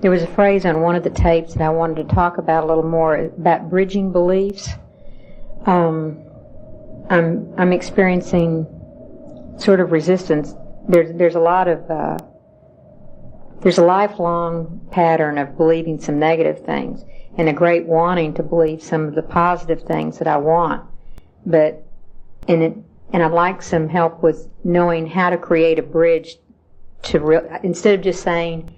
There was a phrase on one of the tapes that I wanted to talk about a little more, about bridging beliefs. I'm experiencing sort of resistance. There's a lot of there's a lifelong pattern of believing some negative things and a great wanting to believe some of the positive things that I want. And I'd like some help with knowing how to create a bridge to instead of just saying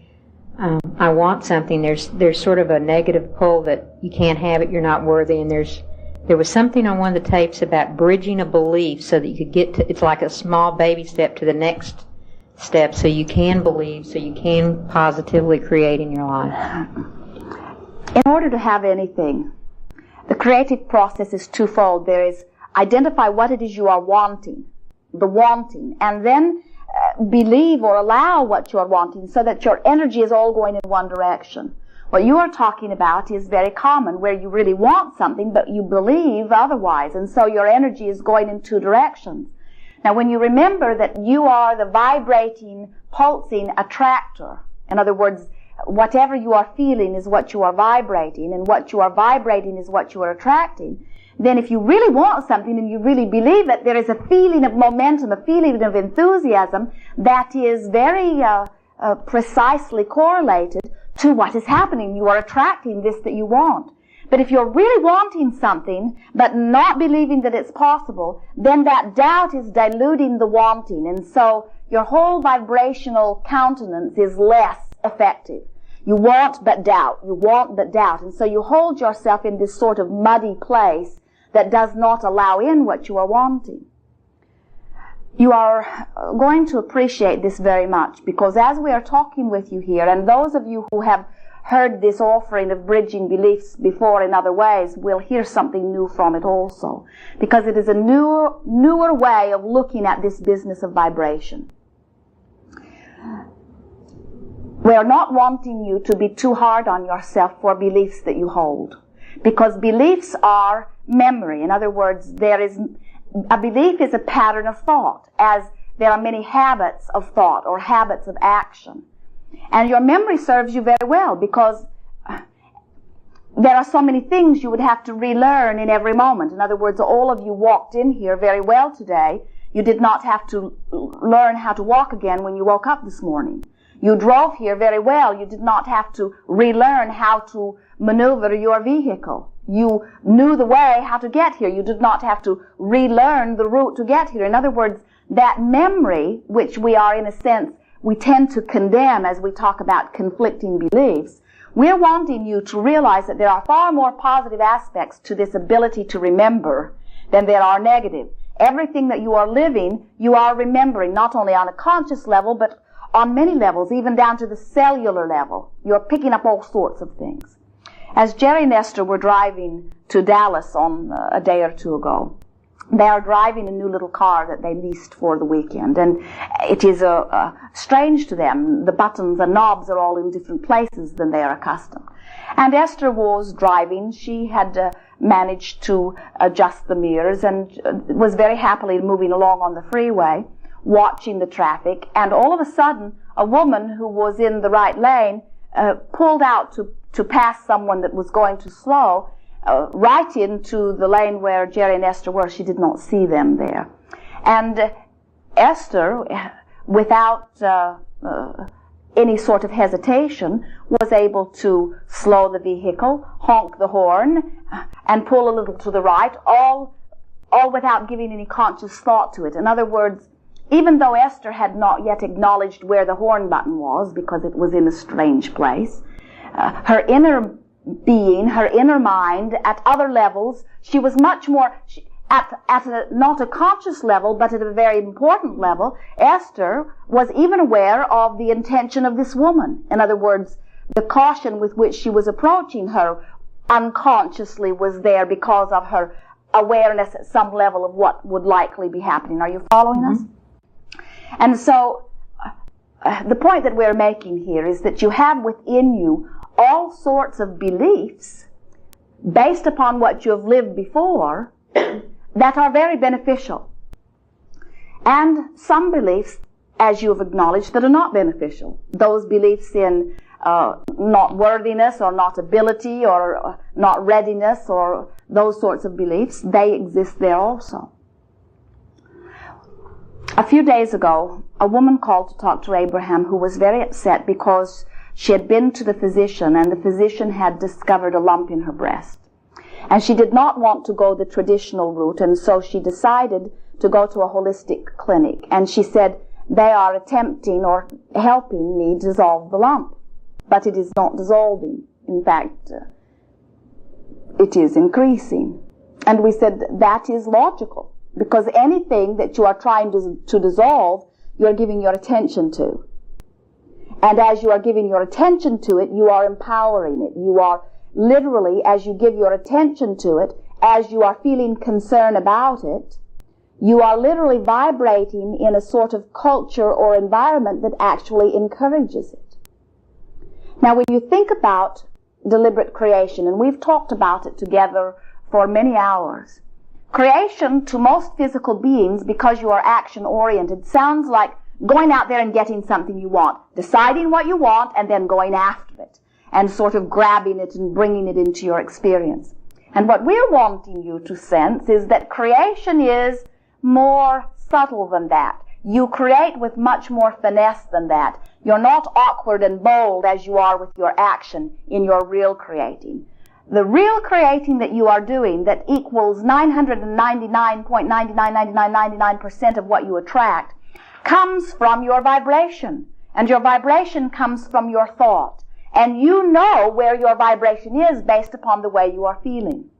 I want something. There's sort of a negative pull that you can't have it, you're not worthy, and there was something on one of the tapes about bridging a belief so that you could get to, it's like a small baby step to the next step, so you can believe, so you can positively create in your life. In order to have anything, the creative process is twofold. There is identify what it is you are wanting, and then believe or allow what you are wanting so that your energy is all going in one direction. What you are talking about is very common, where you really want something but you believe otherwise, and so your energy is going in two directions. Now, when you remember that you are the vibrating, pulsing attractor, in other words, whatever you are feeling is what you are vibrating, and what you are vibrating is what you are attracting, then if you really want something and you really believe that, there is a feeling of momentum, a feeling of enthusiasm that is very precisely correlated to what is happening. You are attracting this that you want. But if you're really wanting something but not believing that it's possible, then that doubt is diluting the wanting, and so your whole vibrational countenance is less effective. You want but doubt, you want but doubt, and so you hold yourself in this sort of muddy place that does not allow in what you are wanting. You are going to appreciate this very much, because as we are talking with you here, and those of you who have heard this offering of bridging beliefs before in other ways will hear something new from it also, because it is a newer way of looking at this business of vibration. We are not wanting you to be too hard on yourself for beliefs that you hold, because beliefs are memory. In other words, a belief is a pattern of thought, as there are many habits of thought or habits of action. And your memory serves you very well, because there are so many things you would have to relearn in every moment. In other words, all of you walked in here very well today. You did not have to learn how to walk again when you woke up this morning. You drove here very well. You did not have to relearn how to maneuver your vehicle. You knew the way how to get here. You did not have to relearn the route to get here. In other words, that memory, which we are in a sense, we tend to condemn as we talk about conflicting beliefs, we're wanting you to realize that there are far more positive aspects to this ability to remember than there are negative. Everything that you are living, you are remembering, not only on a conscious level, but on many levels, even down to the cellular level. You're picking up all sorts of things. As Jerry and Esther were driving to Dallas on a day or two ago, they are driving a new little car that they leased for the weekend, and it is strange to them. The buttons and knobs are all in different places than they are accustomed. And Esther was driving. She had managed to adjust the mirrors and was very happily moving along on the freeway, watching the traffic, and all of a sudden a woman who was in the right lane pulled out to pass someone that was going too slow, right into the lane where Jerry and Esther were. She did not see them there. And Esther, without any sort of hesitation, was able to slow the vehicle, honk the horn, and pull a little to the right, all without giving any conscious thought to it. In other words, even though Esther had not yet acknowledged where the horn button was, because it was in a strange place, her inner being, her inner mind, at other levels, she was much more, not a conscious level, but at a very important level, Esther was even aware of the intention of this woman. In other words, the caution with which she was approaching her unconsciously was there because of her awareness at some level of what would likely be happening. Are you following us? And so, the point that we're making here is that you have within you all sorts of beliefs based upon what you have lived before that are very beneficial. And some beliefs, as you have acknowledged, that are not beneficial. Those beliefs in not worthiness or not ability or not readiness or those sorts of beliefs. They exist there also. A few days ago, a woman called to talk to Abraham who was very upset because she had been to the physician and the physician had discovered a lump in her breast. And she did not want to go the traditional route, and so she decided to go to a holistic clinic. And she said, they are attempting or helping me dissolve the lump, but it is not dissolving. In fact, it is increasing. And we said that is logical, because anything that you are trying to dissolve, you are giving your attention to. And as you are giving your attention to it, you are empowering it. You are literally, as you give your attention to it, as you are feeling concern about it, you are literally vibrating in a sort of culture or environment that actually encourages it. Now, when you think about deliberate creation, and we've talked about it together for many hours, creation to most physical beings, because you are action-oriented, sounds like going out there and getting something you want, deciding what you want, and then going after it, and sort of grabbing it and bringing it into your experience. And what we're wanting you to sense is that creation is more subtle than that. You create with much more finesse than that. You're not awkward and bold as you are with your action in your real creating. The real creating that you are doing that equals 999.999999% of what you attract comes from your vibration. And your vibration comes from your thought. And you know where your vibration is based upon the way you are feeling.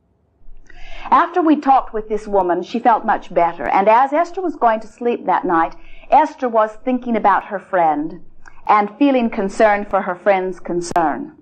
After we talked with this woman, she felt much better. And as Esther was going to sleep that night, Esther was thinking about her friend and feeling concern for her friend's concern.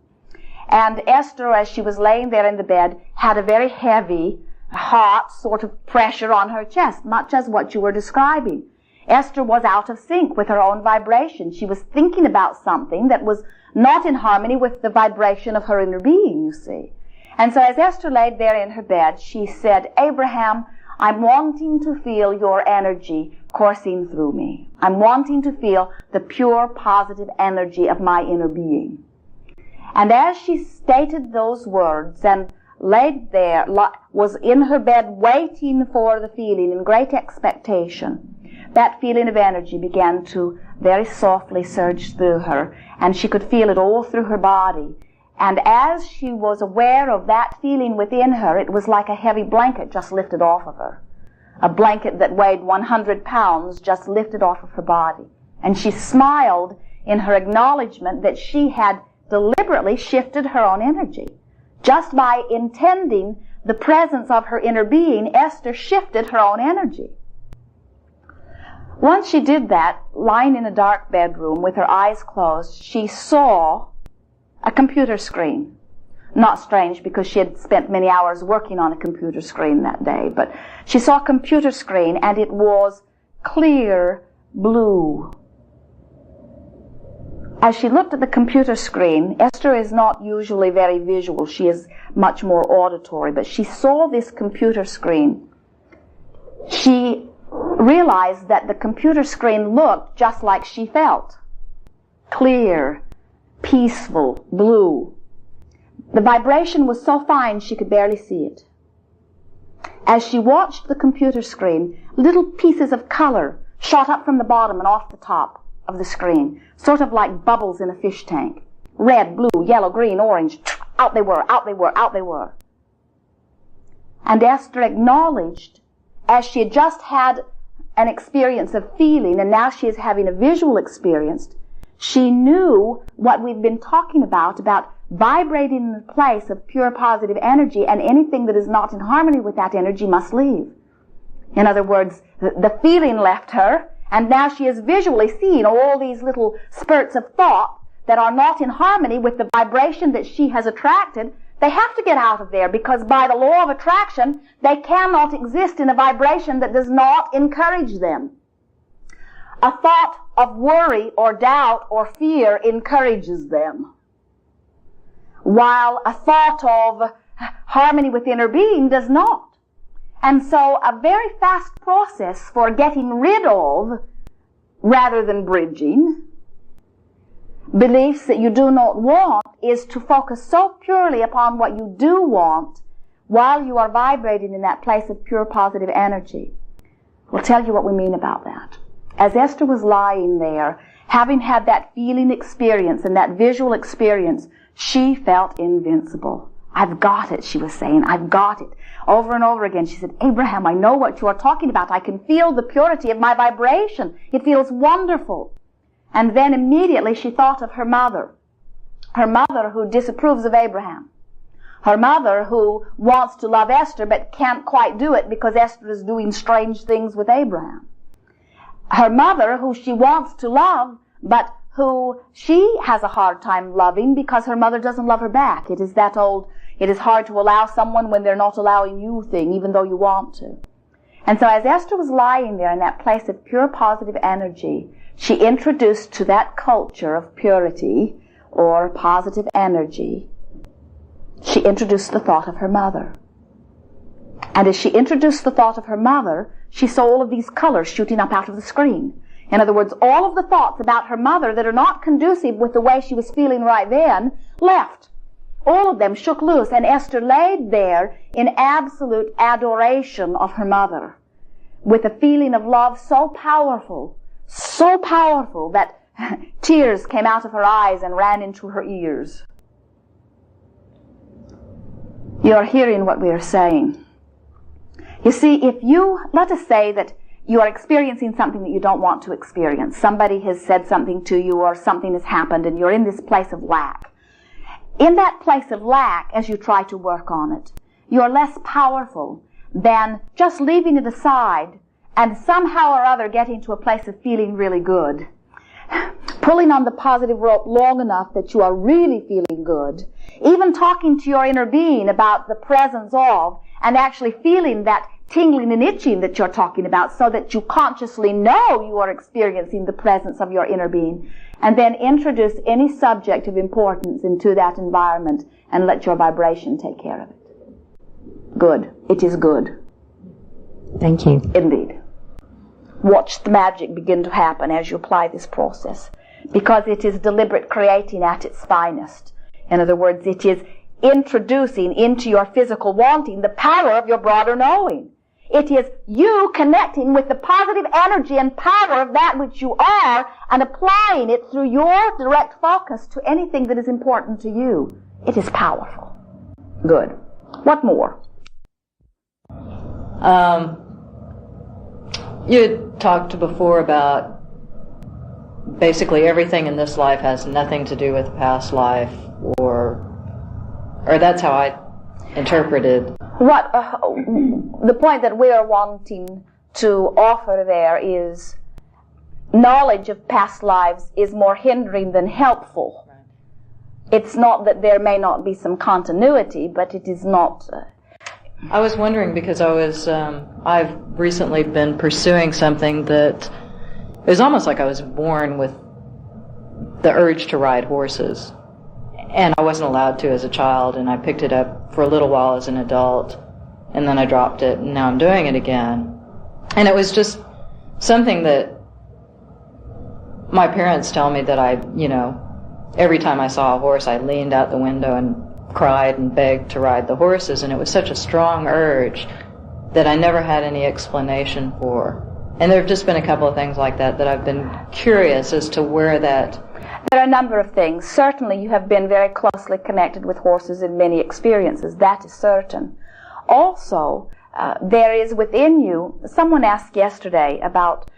And Esther, as she was laying there in the bed, had a very heavy, hot sort of pressure on her chest, much as what you were describing. Esther was out of sync with her own vibration. She was thinking about something that was not in harmony with the vibration of her inner being, you see. And so as Esther laid there in her bed, she said, Abraham, I'm wanting to feel your energy coursing through me. I'm wanting to feel the pure, positive energy of my inner being. And as she stated those words and laid there, was in her bed waiting for the feeling in great expectation, that feeling of energy began to very softly surge through her, and she could feel it all through her body. And as she was aware of that feeling within her, it was like a heavy blanket just lifted off of her. A blanket that weighed 100 pounds just lifted off of her body. And she smiled in her acknowledgement that she had deliberately shifted her own energy. Just by intending the presence of her inner being, Esther shifted her own energy. Once she did that, lying in a dark bedroom with her eyes closed, she saw a computer screen. Not strange, because she had spent many hours working on a computer screen that day, but she saw a computer screen and it was clear blue. As she looked at the computer screen, Esther is not usually very visual. She is much more auditory, but she saw this computer screen. She realized that the computer screen looked just like she felt. Clear, peaceful, blue. The vibration was so fine she could barely see it. As she watched the computer screen, little pieces of color shot up from the bottom and off the top of the screen, sort of like bubbles in a fish tank. Red, blue, yellow, green, orange. Out they were, out they were, out they were. And Esther acknowledged, as she had just had an experience of feeling, and now she is having a visual experience, she knew what we've been talking about vibrating in the place of pure positive energy, and anything that is not in harmony with that energy must leave. In other words, the feeling left her, and now she is visually seeing all these little spurts of thought that are not in harmony with the vibration that she has attracted. They have to get out of there, because by the law of attraction, they cannot exist in a vibration that does not encourage them. A thought of worry or doubt or fear encourages them, while a thought of harmony with inner being does not. And so a very fast process for getting rid of, rather than bridging, beliefs that you do not want is to focus so purely upon what you do want while you are vibrating in that place of pure positive energy. We'll tell you what we mean about that. As Esther was lying there, having had that feeling experience and that visual experience, she felt invincible. I've got it, she was saying. I've got it. Over and over again, she said, Abraham, I know what you are talking about. I can feel the purity of my vibration. It feels wonderful. And then immediately she thought of her mother who disapproves of Abraham. Her mother who wants to love Esther but can't quite do it because Esther is doing strange things with Abraham. Her mother who she wants to love but who she has a hard time loving because her mother doesn't love her back. It is that old, it is hard to allow someone when they're not allowing you thing, even though you want to. And so as Esther was lying there in that place of pure positive energy, she introduced to that culture of purity or positive energy, she introduced the thought of her mother. And as she introduced the thought of her mother, she saw all of these colors shooting up out of the screen. In other words, all of the thoughts about her mother that are not conducive with the way she was feeling right then left. All of them shook loose, and Esther laid there in absolute adoration of her mother, with a feeling of love so powerful that tears came out of her eyes and ran into her ears. You're hearing what we are saying. You see, if you, let us say that you are experiencing something that you don't want to experience. Somebody has said something to you or something has happened and you're in this place of lack. In that place of lack, as you try to work on it, you're less powerful than just leaving it aside and somehow or other getting to a place of feeling really good. Pulling on the positive rope long enough that you are really feeling good. Even talking to your inner being about the presence of and actually feeling that tingling and itching that you're talking about so that you consciously know you are experiencing the presence of your inner being. And then introduce any subject of importance into that environment and let your vibration take care of it. Good. It is good. Thank you. Indeed. Watch the magic begin to happen as you apply this process, because it is deliberate creating at its finest. In other words, it is introducing into your physical wanting the power of your broader knowing. It is you connecting with the positive energy and power of that which you are and applying it through your direct focus to anything that is important to you. It is powerful. Good. What more? You had talked before about basically everything in this life has nothing to do with past life, or that's how I interpreted. What the point that we are wanting to offer there is knowledge of past lives is more hindering than helpful. It's not that there may not be some continuity, but it is not. I was wondering because I've recently been pursuing something that it was almost like I was born with the urge to ride horses. And I wasn't allowed to as a child, and I picked it up for a little while as an adult, and then I dropped it, and now I'm doing it again. And it was just something that my parents tell me that every time I saw a horse, I leaned out the window and cried and begged to ride the horses, and it was such a strong urge that I never had any explanation for. And there have just been a couple of things like that I've been curious as to where that... There are a number of things. Certainly you have been very closely connected with horses in many experiences. That is certain. Also, there is within you, someone asked yesterday about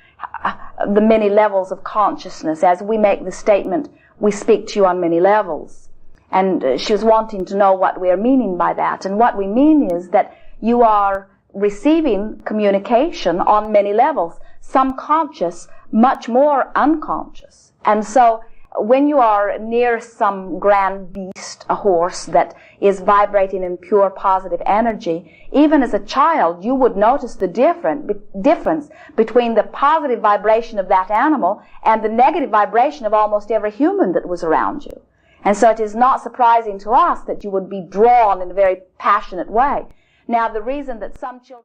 the many levels of consciousness. As we make the statement, we speak to you on many levels. And she was wanting to know what we are meaning by that. And what we mean is that you are receiving communication on many levels, some conscious, much more unconscious. And so when you are near some grand beast, a horse that is vibrating in pure positive energy, even as a child, you would notice the difference between the positive vibration of that animal and the negative vibration of almost every human that was around you. And so it is not surprising to us that you would be drawn in a very passionate way. Now, the reason that some children